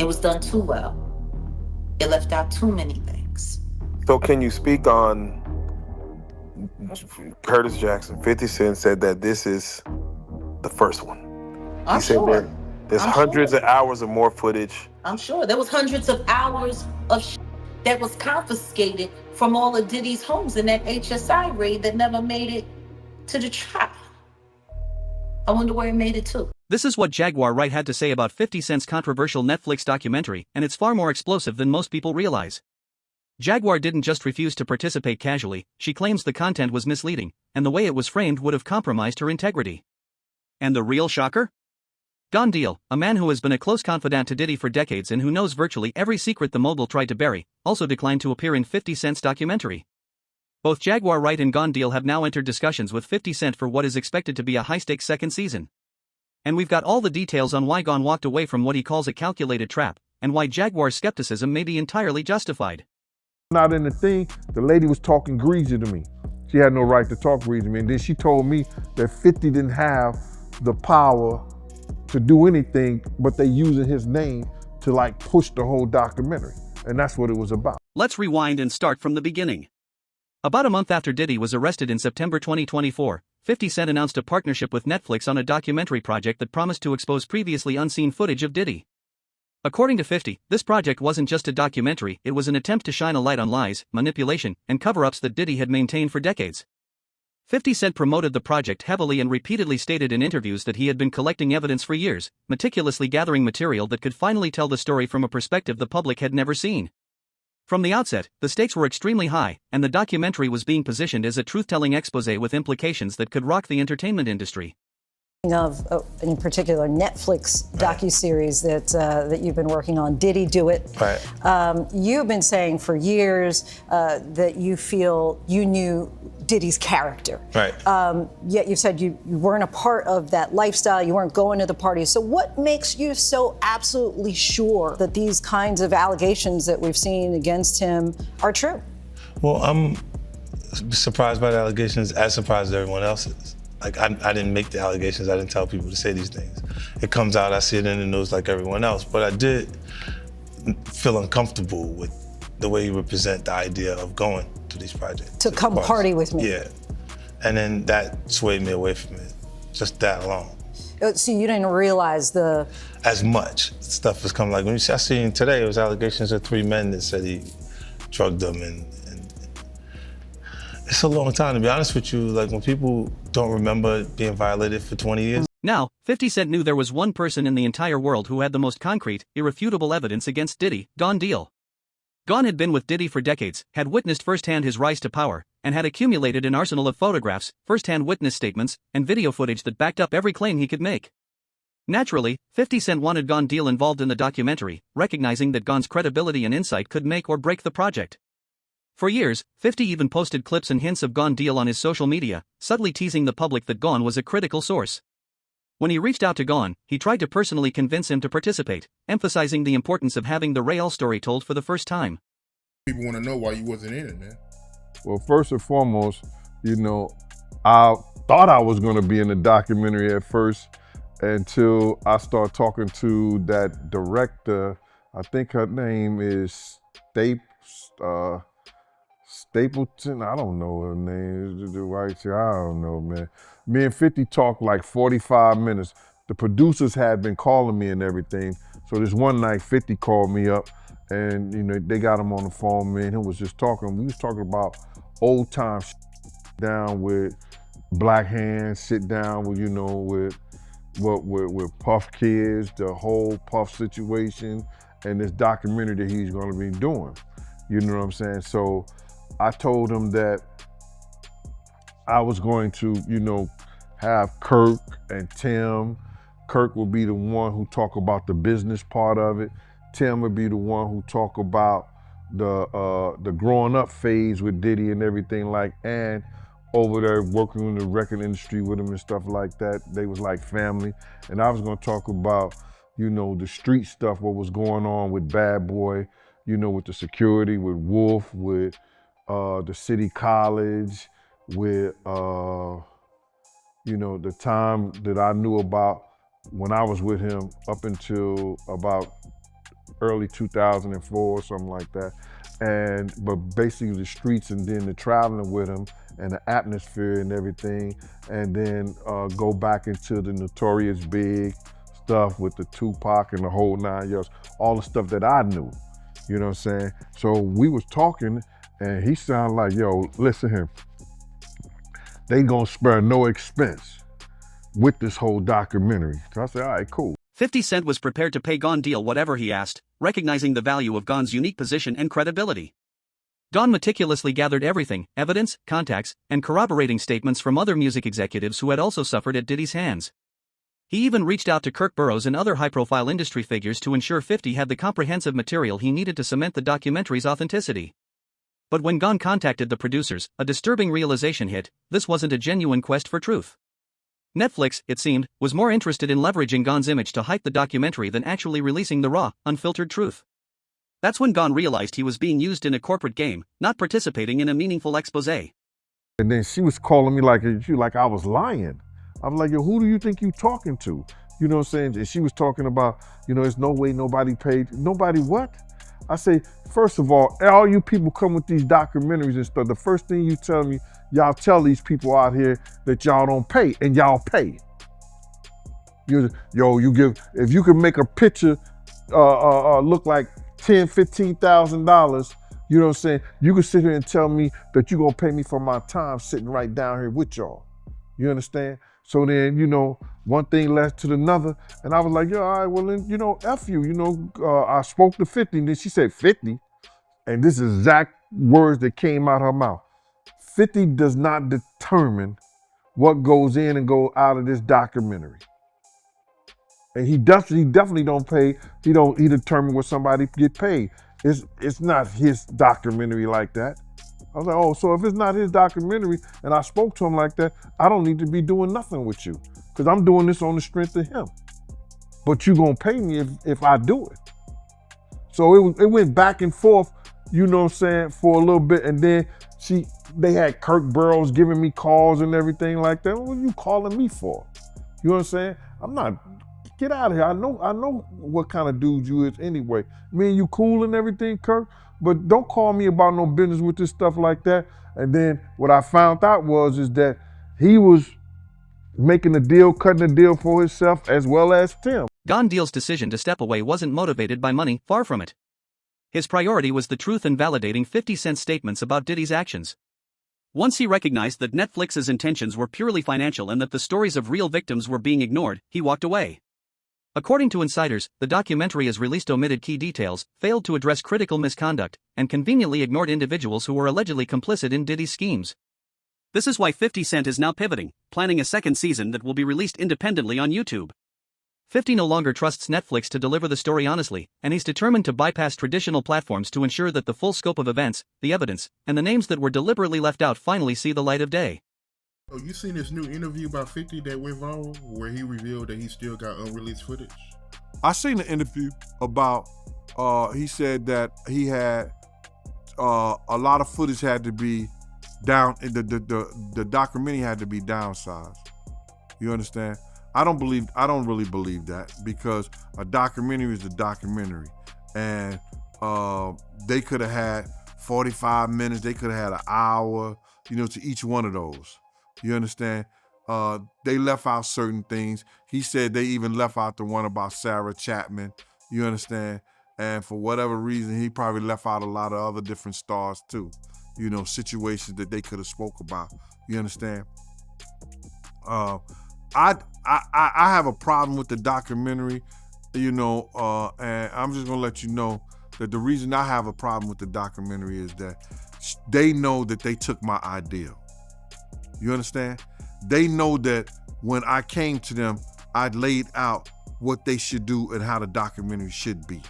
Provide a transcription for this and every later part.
It was done too well. It left out too many things. So can you speak on Curtis Jackson? 50 Cent said that this is the first one. He I'm said sure. there's I'm hundreds sure. of hours of more footage. I'm sure. There was hundreds of hours of that was confiscated from all of Diddy's homes in that HSI raid that never made it to the trial. I wonder where it made it to. This is what Jaguar Wright had to say about 50 Cent's controversial Netflix documentary, and it's far more explosive than most people realize. Jaguar didn't just refuse to participate casually, she claims the content was misleading, and the way it was framed would have compromised her integrity. And the real shocker? Gone Deal, a man who has been a close confidant to Diddy for decades and who knows virtually every secret the mogul tried to bury, also declined to appear in 50 Cent's documentary. Both Jaguar Wright and Gone Deal have now entered discussions with 50 Cent for what is expected to be a high-stakes second season. And we've got all the details on why Gone walked away from what he calls a calculated trap, and why Jaguar's skepticism may be entirely justified. Not in the thing, the lady was talking greasy to me. She had no right to talk greasy to me. And then she told me that 50 didn't have the power to do anything, but they using his name to like push the whole documentary. And that's what it was about. Let's rewind and start from the beginning. About a month after Diddy was arrested in September 2024, 50 Cent announced a partnership with Netflix on a documentary project that promised to expose previously unseen footage of Diddy. According to 50, this project wasn't just a documentary, it was an attempt to shine a light on lies, manipulation, and cover-ups that Diddy had maintained for decades. 50 Cent promoted the project heavily and repeatedly stated in interviews that he had been collecting evidence for years, meticulously gathering material that could finally tell the story from a perspective the public had never seen. From the outset, the stakes were extremely high, and the documentary was being positioned as a truth-telling exposé with implications that could rock the entertainment industry. Of, in particular, Netflix docuseries that you've been working on, Diddy Do It. Right. You've been saying for years that you feel you knew Diddy's character. Right. Yet you said you weren't a part of that lifestyle, you weren't going to the parties. So what makes you so absolutely sure that these kinds of allegations that we've seen against him are true? Well, I'm surprised by the allegations, as surprised as everyone else is. Like, I didn't make the allegations, I didn't tell people to say these things. It comes out, I see it in the news like everyone else, but I did feel uncomfortable with the way you represent the idea of going to these projects. To come party with me. Yeah, and then that swayed me away from it, just that alone. So you didn't realize As much stuff was coming, like when I seen today, it was allegations of 3 men that said he drugged them and it's a long time, to be honest with you. Like, when people don't remember being violated for 20 years. Now, 50 Cent knew there was one person in the entire world who had the most concrete, irrefutable evidence against Diddy, Gone Deal. Gone had been with Diddy for decades, had witnessed firsthand his rise to power, and had accumulated an arsenal of photographs, firsthand witness statements, and video footage that backed up every claim he could make. Naturally, 50 Cent wanted Gone Deal involved in the documentary, recognizing that Gone's credibility and insight could make or break the project. For years, 50 even posted clips and hints of Gone Deal on his social media, subtly teasing the public that Gone was a critical source. When he reached out to Gone, he tried to personally convince him to participate, emphasizing the importance of having the real story told for the first time. People want to know why you wasn't in it, man. Well, first and foremost, I thought I was going to be in the documentary at first until I started talking to that director. I think her name is Stapleton, I don't know her name, the white chick, I don't know, man. Me and 50 talked like 45 minutes. The producers had been calling me and everything. So this one night, 50 called me up and they got him on the phone, man. He was just talking, we was talking about old time down with Black Hands, sit down with, with Puff Kids, the whole Puff situation, and this documentary that he's gonna be doing. You know what I'm saying? So I told him that I was going to, have Kirk and Tim. Kirk would be the one who talk about the business part of it. Tim would be the one who talk about the growing up phase with Diddy and everything and over there working in the record industry with him and stuff like that. They was like family. And I was gonna talk about, the street stuff, what was going on with Bad Boy, with the security, with Wolf, with the City College, with the time that I knew about when I was with him up until about early 2004 or something like that. But basically the streets and then the traveling with him and the atmosphere and everything, and then go back into the Notorious Big stuff with the Tupac and the whole 9 yards, all the stuff that I knew, you know what I'm saying? So we was talking and he sounded like, yo, listen here, they gonna spare no expense with this whole documentary. So I said, all right, cool. 50 Cent was prepared to pay Gon Deal whatever he asked, recognizing the value of Gon's unique position and credibility. Gon meticulously gathered everything, evidence, contacts, and corroborating statements from other music executives who had also suffered at Diddy's hands. He even reached out to Kirk Burroughs and other high-profile industry figures to ensure 50 had the comprehensive material he needed to cement the documentary's authenticity. But when Gon contacted the producers, a disturbing realization hit: this wasn't a genuine quest for truth. Netflix, it seemed, was more interested in leveraging Gon's image to hype the documentary than actually releasing the raw, unfiltered truth. That's when Gon realized he was being used in a corporate game, not participating in a meaningful exposé. And then she was calling me like I was lying. I was like, yo, who do you think you talking to? You know what I'm saying? And she was talking about, there's no way nobody paid. Nobody what? I say, first of all you people come with these documentaries and stuff, the first thing you tell me, y'all tell these people out here that y'all don't pay, and y'all pay. If you can make a picture look like $10,000, $15,000, you know what I'm saying? You can sit here and tell me that you're gonna pay me for my time sitting right down here with y'all. You understand? So then, one thing led to another, and I was like, all right, well then, F you, I spoke to 50, and then she said, 50? And this is exact words that came out her mouth. 50 does not determine what goes in and go out of this documentary. And he definitely don't pay, he determine what somebody get paid. It's not his documentary like that. I was like, oh, so if it's not his documentary and I spoke to him like that, I don't need to be doing nothing with you, because I'm doing this on the strength of him. But you gonna pay me if I do it. So it went back and forth, you know what I'm saying, for a little bit, and then they had Kirk Burroughs giving me calls and everything like that. What are you calling me for? You know what I'm saying? I'm not, get out of here. I know what kind of dude you is anyway. Me and you cool and everything, Kirk, but don't call me about no business with this stuff like that. And then what I found out is that he was making a deal, cutting a deal for himself as well as Tim. Gon Deal's decision to step away wasn't motivated by money, far from it. His priority was the truth and validating 50 Cent's statements about Diddy's actions. Once he recognized that Netflix's intentions were purely financial and that the stories of real victims were being ignored, he walked away. According to insiders, the documentary as released omitted key details, failed to address critical misconduct, and conveniently ignored individuals who were allegedly complicit in Diddy's schemes. This is why 50 Cent is now pivoting, planning a second season that will be released independently on YouTube. 50 no longer trusts Netflix to deliver the story honestly, and he's determined to bypass traditional platforms to ensure that the full scope of events, the evidence, and the names that were deliberately left out finally see the light of day. Oh, you seen this new interview by 50 that went viral where he revealed that he still got unreleased footage? I seen an interview about, he said that he had a lot of footage had to be down, the documentary had to be downsized. You understand? I don't really believe that, because a documentary is a documentary, and they could have had 45 minutes, they could have had an hour, to each one of those. You understand? They left out certain things. He said they even left out the one about Sarah Chapman. You understand? And for whatever reason, he probably left out a lot of other different stars too. Situations that they could have spoke about. You understand? I have a problem with the documentary, and I'm just gonna let you know that the reason I have a problem with the documentary is that they know that they took my idea. You understand? They know that when I came to them, I laid out what they should do and how the documentary should be.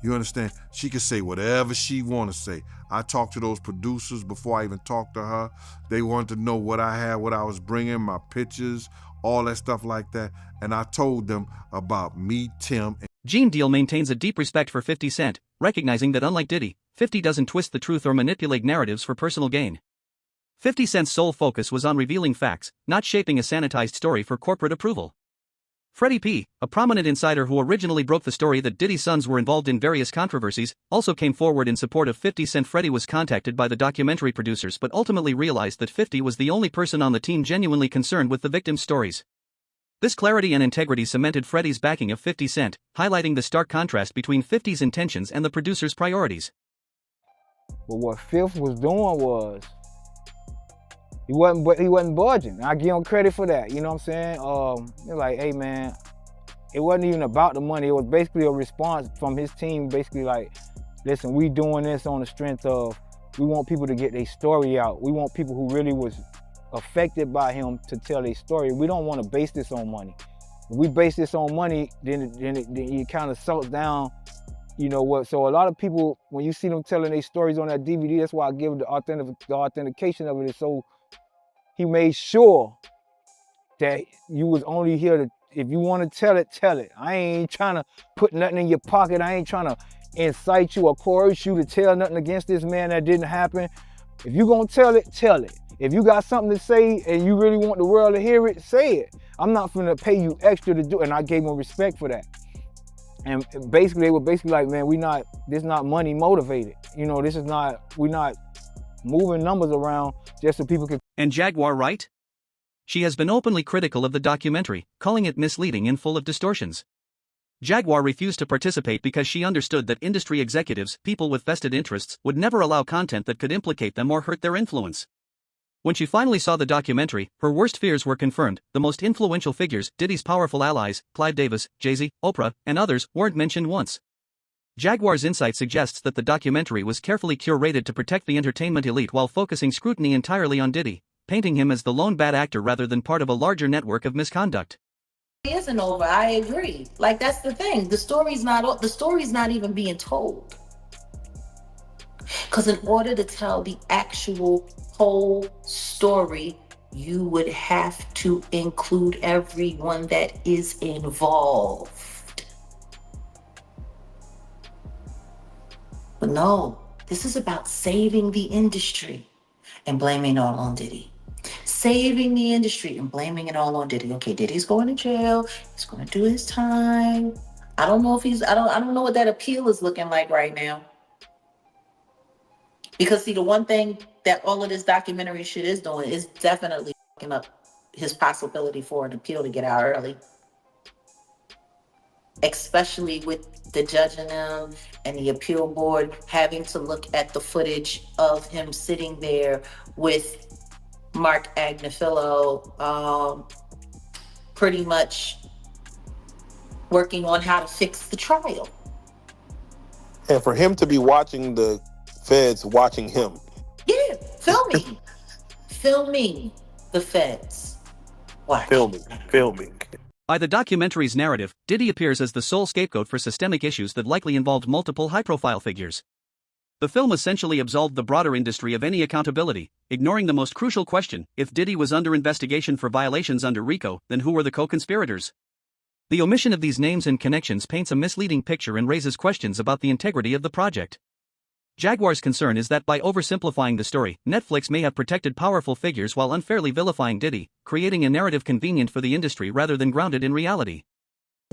You understand? She could say whatever she want to say. I talked to those producers before I even talked to her. They wanted to know what I had, what I was bringing, my pictures, all that stuff like that. And I told them about me, Tim. Gene Deal maintains a deep respect for 50 Cent, recognizing that unlike Diddy, 50 doesn't twist the truth or manipulate narratives for personal gain. 50 Cent's sole focus was on revealing facts, not shaping a sanitized story for corporate approval. Freddie P., a prominent insider who originally broke the story that Diddy's sons were involved in various controversies, also came forward in support of 50 Cent. Freddie was contacted by the documentary producers but ultimately realized that 50 was the only person on the team genuinely concerned with the victims' stories. This clarity and integrity cemented Freddie's backing of 50 Cent, highlighting the stark contrast between 50's intentions and the producer's priorities. But what Fifth was doing was, he wasn't budging. I give him credit for that, you know what I'm saying? They're like, hey man, it wasn't even about the money. It was basically a response from his team, basically like, listen, we doing this on the strength of, we want people to get their story out. We want people who really was affected by him to tell their story. We don't want to base this on money. If we base this on money, then it kind of sucks down, you know what? So a lot of people, when you see them telling their stories on that DVD, that's why I give the authentication of it is so. He made sure that you was only here to, if you want to tell it, tell it. I ain't trying to put nothing in your pocket. I ain't trying to incite you or coerce you to tell nothing against this man that didn't happen. If you gonna tell it, tell it. If you got something to say and you really want the world to hear it, say it. I'm not gonna pay you extra to do it. And I gave him respect for that. And basically, they were basically like, man, this not money motivated. You know, we're not moving numbers around just so people can. And Jaguar Wright? She has been openly critical of the documentary, calling it misleading and full of distortions. Jaguar refused to participate because she understood that industry executives, people with vested interests, would never allow content that could implicate them or hurt their influence. When she finally saw the documentary, her worst fears were confirmed. The most influential figures, Diddy's powerful allies, Clive Davis, Jay-Z, Oprah, and others, weren't mentioned once. Jaguar's insight suggests that the documentary was carefully curated to protect the entertainment elite while focusing scrutiny entirely on Diddy, painting him as the lone bad actor rather than part of a larger network of misconduct. It isn't over. I agree. Like, that's the thing. The story's not even being told. Because in order to tell the actual whole story, you would have to include everyone that is involved. But no, this is about saving the industry and blaming it all on Diddy. Saving the industry and blaming it all on Diddy. Okay, Diddy's going to jail. He's going to do his time. I don't know what that appeal is looking like right now. Because see, the one thing that all of this documentary shit is doing is definitely fucking up his possibility for an appeal to get out early. Especially with the judge and them and the appeal board having to look at the footage of him sitting there with Mark Agnifilo, pretty much working on how to fix the trial. And for him to be watching the feds watching him. Yeah, filming the feds. Watch. Filming. By the documentary's narrative, Diddy appears as the sole scapegoat for systemic issues that likely involved multiple high-profile figures. The film essentially absolved the broader industry of any accountability, ignoring the most crucial question: if Diddy was under investigation for violations under RICO, then who were the co-conspirators? The omission of these names and connections paints a misleading picture and raises questions about the integrity of the project. Jaguar's concern is that by oversimplifying the story, Netflix may have protected powerful figures while unfairly vilifying Diddy, creating a narrative convenient for the industry rather than grounded in reality.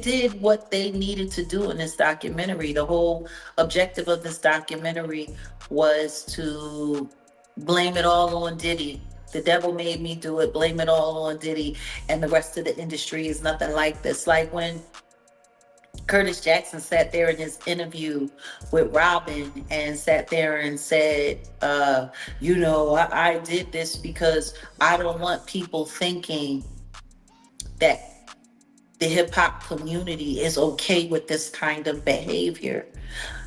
Did what they needed to do in this documentary. The whole objective of this documentary was to blame it all on Diddy. The devil made me do it, blame it all on Diddy, and the rest of the industry is nothing like this. Like when Curtis Jackson sat there in his interview with Robin and sat there and said, I did this because I don't want people thinking that the hip hop community is okay with this kind of behavior.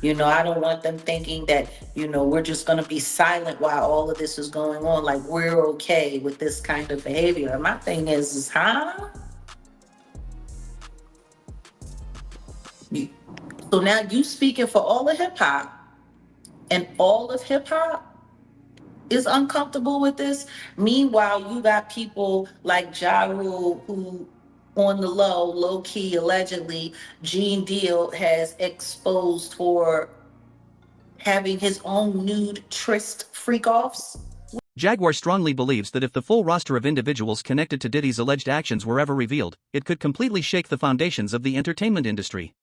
I don't want them thinking that, we're just going to be silent while all of this is going on. Like, we're okay with this kind of behavior. And my thing is huh? So now you speaking for all of hip hop, and all of hip hop is uncomfortable with this. Meanwhile, you got people like Ja Rule who, on the low key, allegedly, Gene Deal has exposed for having his own nude tryst freak-offs. Jaguar strongly believes that if the full roster of individuals connected to Diddy's alleged actions were ever revealed, it could completely shake the foundations of the entertainment industry.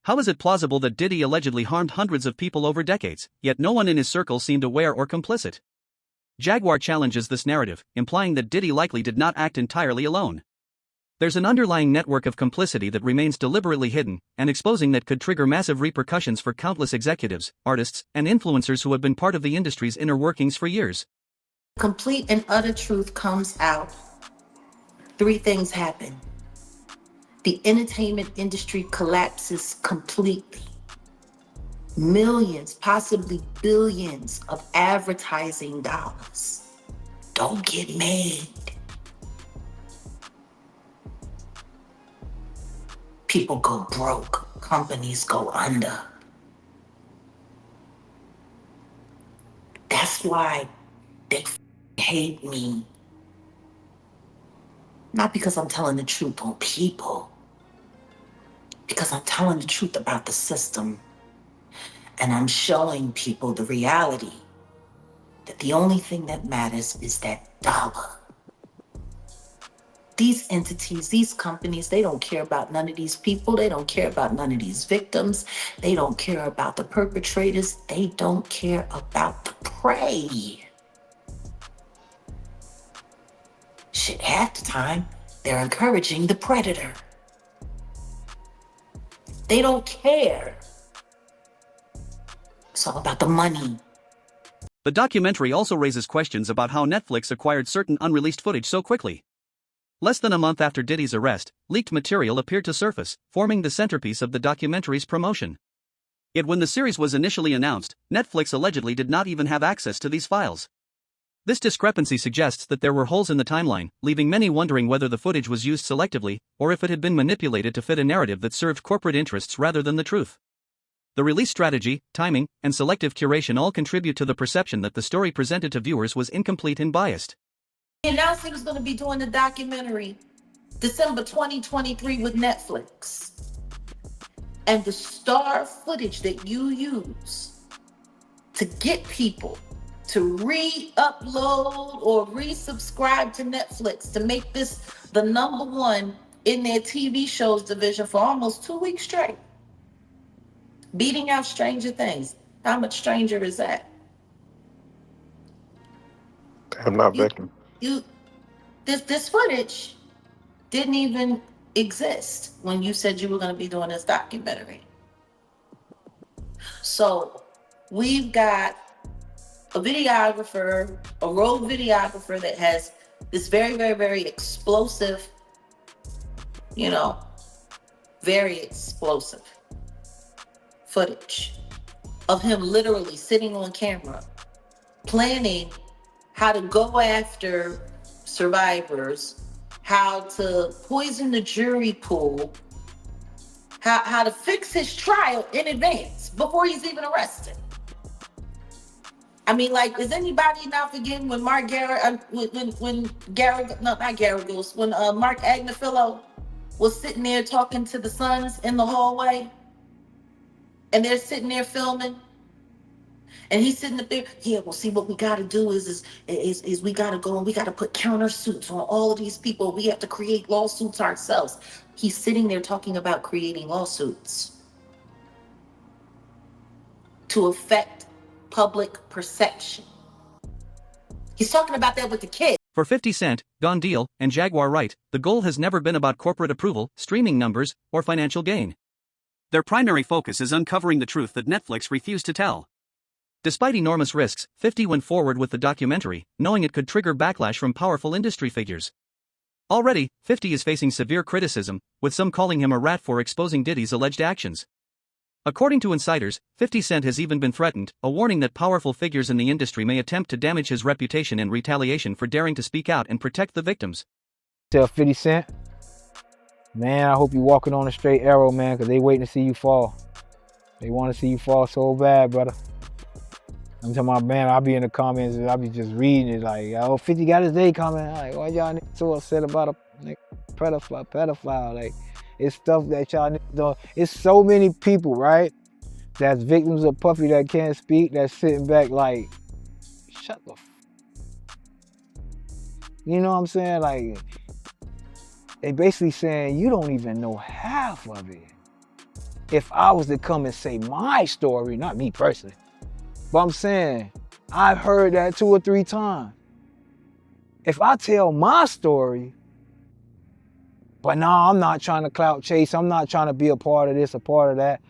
How is it plausible that Diddy allegedly harmed hundreds of people over decades, yet no one in his circle seemed aware or complicit? Jaguar challenges this narrative, implying that Diddy likely did not act entirely alone. There's an underlying network of complicity that remains deliberately hidden, and exposing that could trigger massive repercussions for countless executives, artists, and influencers who have been part of the industry's inner workings for years. Complete and utter truth comes out. Three things happen. The entertainment industry collapses completely. Millions, possibly billions of advertising dollars don't get made. People go broke. Companies go under. That's why they hate me. Not because I'm telling the truth on people, because I'm telling the truth about the system. And I'm showing people the reality that the only thing that matters is that dollar. These entities, these companies, they don't care about none of these people. They don't care about none of these victims. They don't care about the perpetrators. They don't care about the prey. Shit, half the time, they're encouraging the predator. They don't care. It's all about the money. The documentary also raises questions about how Netflix acquired certain unreleased footage so quickly. Less than a month after Diddy's arrest, leaked material appeared to surface, forming the centerpiece of the documentary's promotion. Yet when the series was initially announced, Netflix allegedly did not even have access to these files. This discrepancy suggests that there were holes in the timeline, leaving many wondering whether the footage was used selectively, or if it had been manipulated to fit a narrative that served corporate interests rather than the truth. The release strategy, timing, and selective curation all contribute to the perception that the story presented to viewers was incomplete and biased. He announced he was going to be doing the documentary December 2023 with Netflix. And the star footage that you use to get people to re-upload or resubscribe to Netflix to make this the #1 in their TV shows division for almost 2 weeks straight. Beating out Stranger Things. How much stranger is that? I'm not Becky. This footage didn't even exist when you said you were going to be doing this documentary. So we've got a videographer, a rogue videographer that has this very, very, very explosive, very explosive footage of him literally sitting on camera, planning how to go after survivors, how to poison the jury pool, how to fix his trial in advance before he's even arrested. I mean, like, is anybody not forgetting when Mark Agnifilo was sitting there talking to the sons in the hallway, and they're sitting there filming, and he's sitting up there. Yeah, well, see, what we got to do is we got to go and we got to put countersuits on all of these people. We have to create lawsuits ourselves. He's sitting there talking about creating lawsuits to affect public perception. He's talking about that with the kids. For 50 Cent, Gone Deal, and Jaguar Wright, the goal has never been about corporate approval, streaming numbers, or financial gain. Their primary focus is uncovering the truth that Netflix refused to tell. Despite enormous risks, 50 went forward with the documentary, knowing it could trigger backlash from powerful industry figures. Already, 50 is facing severe criticism, with some calling him a rat for exposing Diddy's alleged actions. According to insiders, 50 Cent has even been threatened, a warning that powerful figures in the industry may attempt to damage his reputation in retaliation for daring to speak out and protect the victims. Tell 50 Cent, man, I hope you're walking on a straight arrow, man, because they waiting to see you fall. They want to see you fall so bad, brother. I'm talking about, man, I'll be in the comments and I'll be just reading it like, oh, 50 got his day coming. Like, why y'all so upset about a pedophile? Like, it's stuff that y'all don't. It's so many people, right, that's victims of Puffy that can't speak, that's sitting back like, shut the You know what I'm saying? Like, they basically saying, you don't even know half of it. If I was to come and say my story, not me personally, but I'm saying, I've heard that 2 or 3 times. If I tell my story, but nah, I'm not trying to clout chase, I'm not trying to be a part of this, a part of that.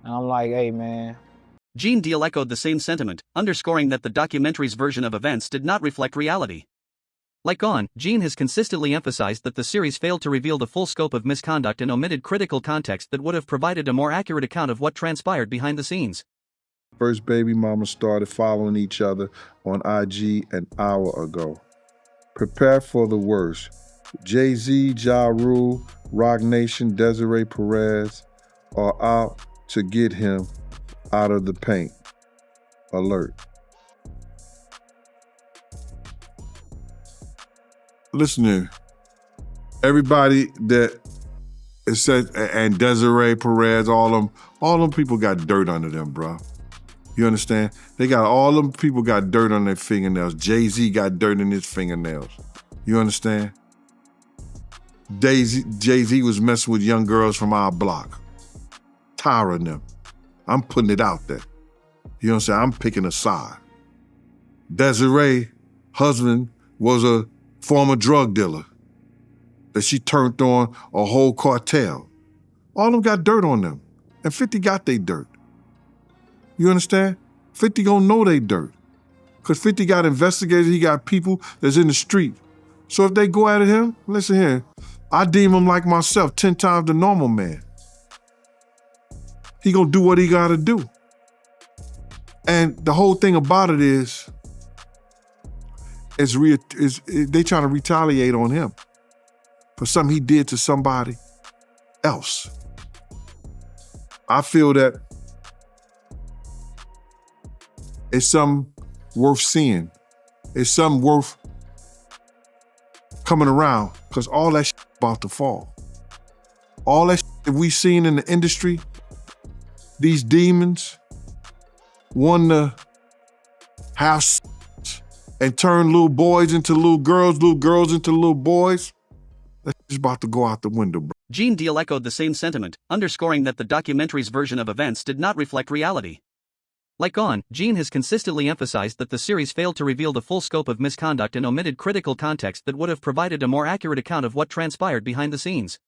And I'm like, hey, man. Gene Deal echoed the same sentiment, underscoring that the documentary's version of events did not reflect reality. Like Gone, Gene has consistently emphasized that the series failed to reveal the full scope of misconduct and omitted critical context that would have provided a more accurate account of what transpired behind the scenes. First baby mama started following each other on IG an hour ago. Prepare for the worst. Jay-Z, Ja Rule, Roc Nation, Desiree Perez are out to get him out of the paint. Alert. Listen here. Everybody that it said, and Desiree Perez, all them people got dirt under them, bro. You understand? They got all them people got dirt on their fingernails. Jay-Z got dirt in his fingernails. You understand? Jay-Z was messing with young girls from our block. Tired of them. I'm putting it out there. You know what I'm saying? I'm picking a side. Desiree, husband, was a former drug dealer that she turned on a whole cartel. All of them got dirt on them. And 50 got they dirt. You understand? 50 gonna know they dirt. Because 50 got investigators, he got people that's in the street. So if they go at him, listen here, I deem him like myself, 10 times the normal man. He gonna do what he gotta do. And the whole thing about it is they trying to retaliate on him for something he did to somebody else. I feel that it's something worth seeing. It's something worth coming around, because all that shit about to fall. All that shit that we seen in the industry, these demons want to have and turn little boys into little girls into little boys. That's just about to go out the window, bro. Gene Deal echoed the same sentiment, underscoring that the documentary's version of events did not reflect reality. Like Gone, Gene has consistently emphasized that the series failed to reveal the full scope of misconduct and omitted critical context that would have provided a more accurate account of what transpired behind the scenes.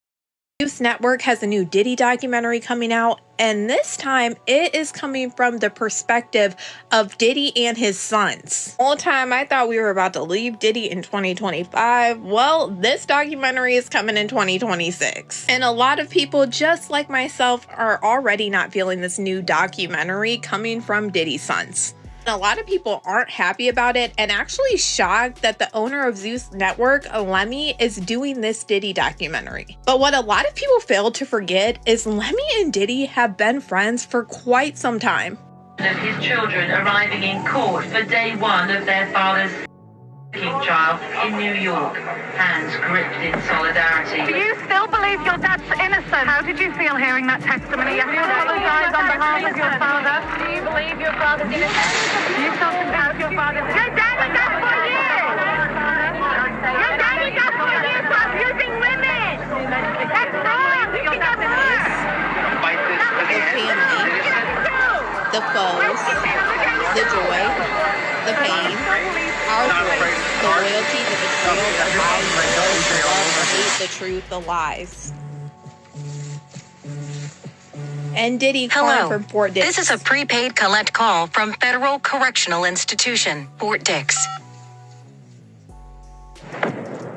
Zeus Network has a new Diddy documentary coming out, and this time it is coming from the perspective of Diddy and his sons. All the time I thought we were about to leave Diddy in 2025. Well, this documentary is coming in 2026. And a lot of people, just like myself, are already not feeling this new documentary coming from Diddy's sons. A lot of people aren't happy about it and actually shocked that the owner of Zeus Network, Lemmy, is doing this Diddy documentary. But what a lot of people fail to forget is Lemmy and Diddy have been friends for quite some time. Of his children arriving in court for day one of their father's trial in New York, hands gripped in solidarity. Do you still believe your dad's innocent? How did you feel hearing that testimony? Do you apologize on behalf of your father? Do you believe your father's innocent? Do you still convince your father's innocent? Your dad was up for years! Your dad was up for years for abusing women! That's wrong! You can have her! The family, the foes, the joy, the pain, our voice, the loyalty, the betrayal, the lies, the love, the hate, the truth, the lies. And Diddy calling from Fort Dix. This is a prepaid collect call from Federal Correctional Institution, Fort Dix.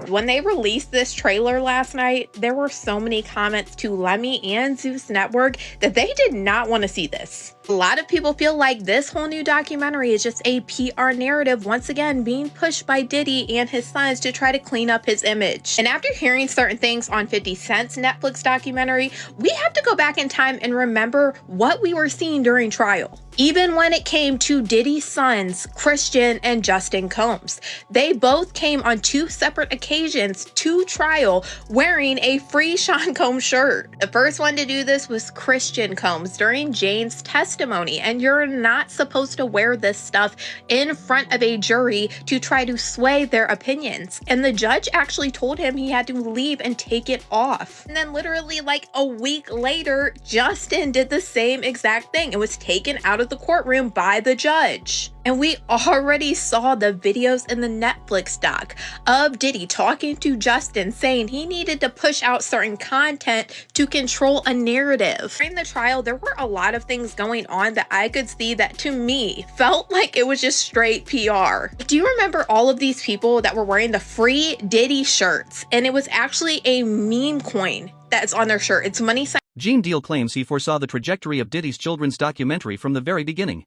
When they released this trailer last night, there were so many comments to Lemmy and Zeus Network that they did not want to see this. A lot of people feel like this whole new documentary is just a PR narrative once again being pushed by Diddy and his sons to try to clean up his image. And after hearing certain things on 50 Cent's Netflix documentary, we have to go back in time and remember what we were seeing during trial. Even when it came to Diddy's sons, Christian and Justin Combs, they both came on 2 separate occasions to trial wearing a free Sean Combs shirt. The first one to do this was Christian Combs during Jane's testimony, and you're not supposed to wear this stuff in front of a jury to try to sway their opinions. And the judge actually told him he had to leave and take it off. And then literally like a week later, Justin did the same exact thing and was taken out of the courtroom by the judge. And we already saw the videos in the Netflix doc of Diddy talking to Justin, saying he needed to push out certain content to control a narrative. During the trial, there were a lot of things going on that I could see that to me felt like it was just straight PR. Do you remember all of these people that were wearing the free Diddy shirts? And it was actually a meme coin that's on their shirt. It's money sign. Gene Deal claims he foresaw the trajectory of Diddy's children's documentary from the very beginning.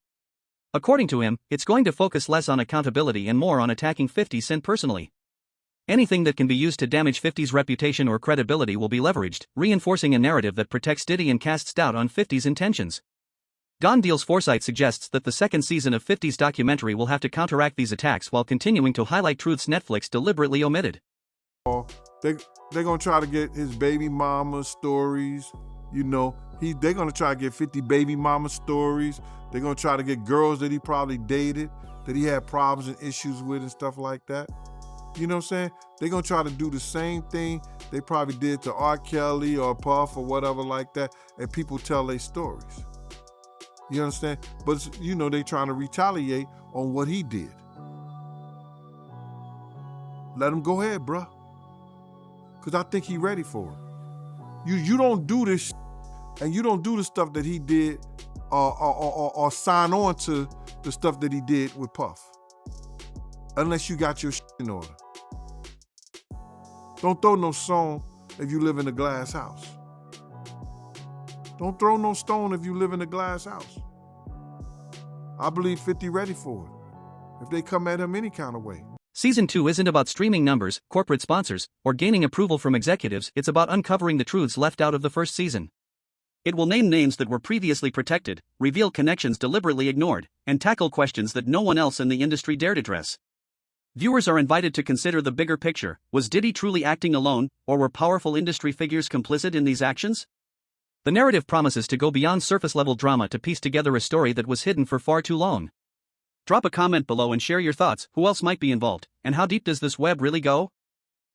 According to him, it's going to focus less on accountability and more on attacking 50 Cent personally. Anything that can be used to damage 50's reputation or credibility will be leveraged, reinforcing a narrative that protects Diddy and casts doubt on 50's intentions. Gone Deal's foresight suggests that the second season of 50's documentary will have to counteract these attacks while continuing to highlight truths Netflix deliberately omitted. They're gonna try to get his baby mama stories, you know. They're gonna try to get 50 baby mama stories. They're gonna try to get girls that he probably dated, that he had problems and issues with and stuff like that. You know what I'm saying? They're gonna try to do the same thing they probably did to R. Kelly or Puff or whatever like that, and people tell their stories. You understand? But, you know, they trying to retaliate on what he did. Let him go ahead, bruh. Because I think he ready for it. You don't do this and you don't do the stuff that he did or sign on to the stuff that he did with Puff. Unless you got your in order. Don't throw no stone if you live in a glass house. Don't throw no stone if you live in a glass house. I believe 50 ready for it. If they come at him any kind of way. Season 2 isn't about streaming numbers, corporate sponsors, or gaining approval from executives. It's about uncovering the truths left out of the first season. It will name names that were previously protected, reveal connections deliberately ignored, and tackle questions that no one else in the industry dared address. Viewers are invited to consider the bigger picture. Was Diddy truly acting alone, or were powerful industry figures complicit in these actions? The narrative promises to go beyond surface-level drama to piece together a story that was hidden for far too long. Drop a comment below and share your thoughts. Who else might be involved, and how deep does this web really go?